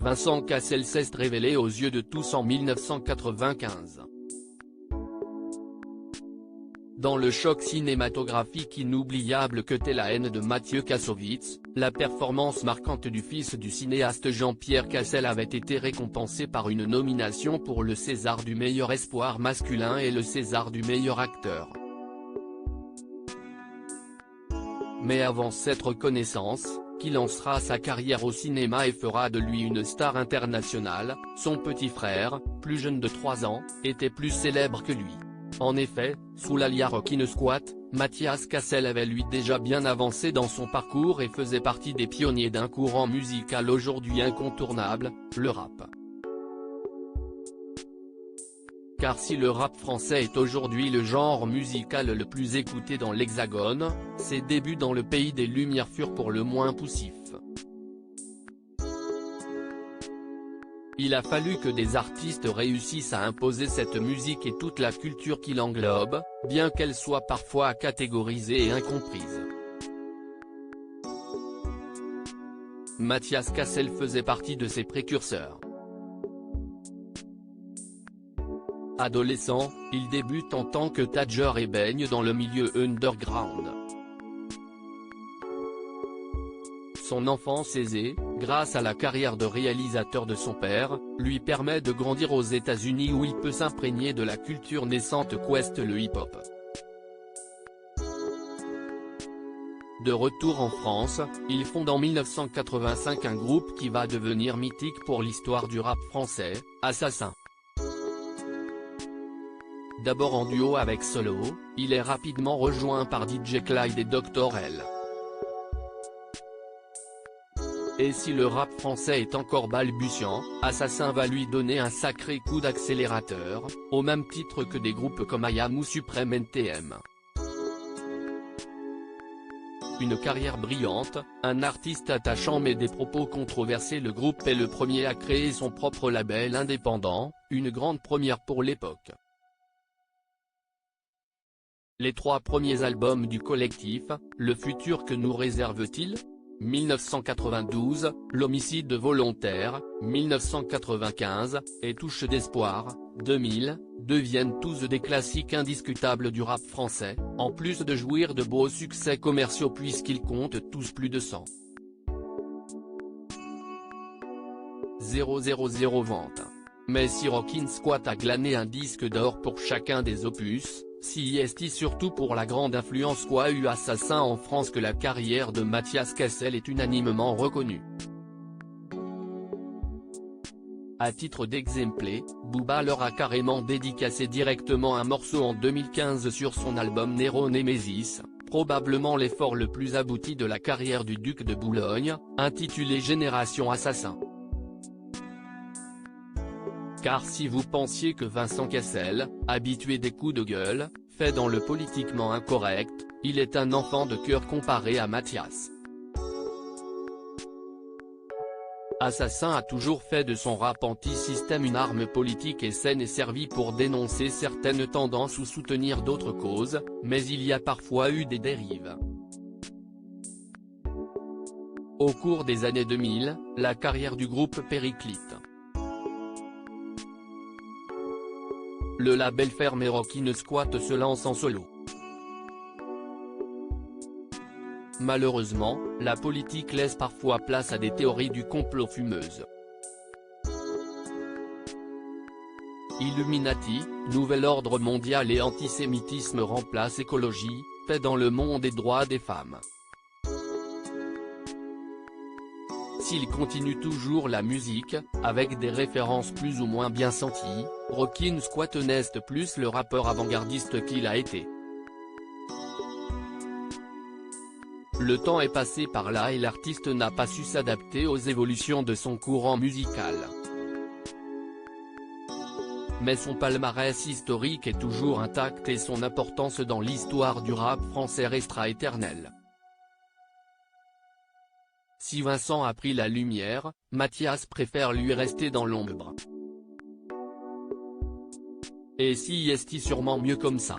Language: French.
Vincent Cassel s'est révélé aux yeux de tous en 1995. Dans le choc cinématographique inoubliable que t'est La haine de Mathieu Kassovitz, la performance marquante du fils du cinéaste Jean-Pierre Cassel avait été récompensée par une nomination pour le César du meilleur espoir masculin et le César du meilleur acteur. Mais avant cette reconnaissance, qui lancera sa carrière au cinéma et fera de lui une star internationale, son petit frère, plus jeune de 3 ans, était plus célèbre que lui. En effet, sous l'alias Rockin' Squat, Mathias Cassel avait lui déjà bien avancé dans son parcours et faisait partie des pionniers d'un courant musical aujourd'hui incontournable, le rap. Car si le rap français est aujourd'hui le genre musical le plus écouté dans l'Hexagone, ses débuts dans le pays des Lumières furent pour le moins poussifs. Il a fallu que des artistes réussissent à imposer cette musique et toute la culture qui l'englobe, bien qu'elle soit parfois catégorisée et incomprise. Mathias Cassel faisait partie de ces précurseurs. Adolescent, il débute en tant que tadger et baigne dans le milieu underground. Son enfance aisée, grâce à la carrière de réalisateur de son père, lui permet de grandir aux États-Unis où il peut s'imprégner de la culture naissante qu'ouest le hip-hop. De retour en France, il fonde en 1985 un groupe qui va devenir mythique pour l'histoire du rap français, Assassin. D'abord en duo avec Solo, il est rapidement rejoint par DJ Clyde et Dr L. Et si le rap français est encore balbutiant, Assassin va lui donner un sacré coup d'accélérateur, au même titre que des groupes comme IAM ou Supreme NTM. Une carrière brillante, un artiste attachant mais des propos controversés. Le groupe est le premier à créer son propre label indépendant, une grande première pour l'époque. Les 3 premiers albums du collectif, Le futur que nous réserve-t-il ? 1992, L'homicide volontaire, 1995, et Touche d'espoir, 2000, deviennent tous des classiques indiscutables du rap français, en plus de jouir de beaux succès commerciaux puisqu'ils comptent tous plus de 100 000 ventes. Mais si Rockin' Squat a glané un disque d'or pour chacun des opus, si est surtout pour la grande influence qu'a eu Assassin en France que la carrière de Mathias Cassel est unanimement reconnue. À titre d'exemple, Booba leur a carrément dédicacé directement un morceau en 2015 sur son album Nero Nemesis, probablement l'effort le plus abouti de la carrière du duc de Boulogne, intitulé Génération Assassin. Car si vous pensiez que Vincent Cassel, habitué des coups de gueule, fait dans le politiquement incorrect, il est un enfant de cœur comparé à Mathias. Assassin a toujours fait de son rap anti-système une arme politique et saine et servi pour dénoncer certaines tendances ou soutenir d'autres causes, mais il y a parfois eu des dérives. Au cours des années 2000, la carrière du groupe périclite. Le label ferme et Rockin' Squat se lance en solo. Malheureusement, la politique laisse parfois place à des théories du complot fumeuses. Illuminati, nouvel ordre mondial et antisémitisme remplacent écologie, paix dans le monde et droits des femmes. S'il continue toujours la musique, avec des références plus ou moins bien senties, Rockin' Squat n'est plus le rappeur avant-gardiste qu'il a été. Le temps est passé par là et l'artiste n'a pas su s'adapter aux évolutions de son courant musical. Mais son palmarès historique est toujours intact et son importance dans l'histoire du rap français restera éternelle. Si Vincent a pris la lumière, Mathias préfère lui rester dans l'ombre. Et si est sûrement mieux comme ça.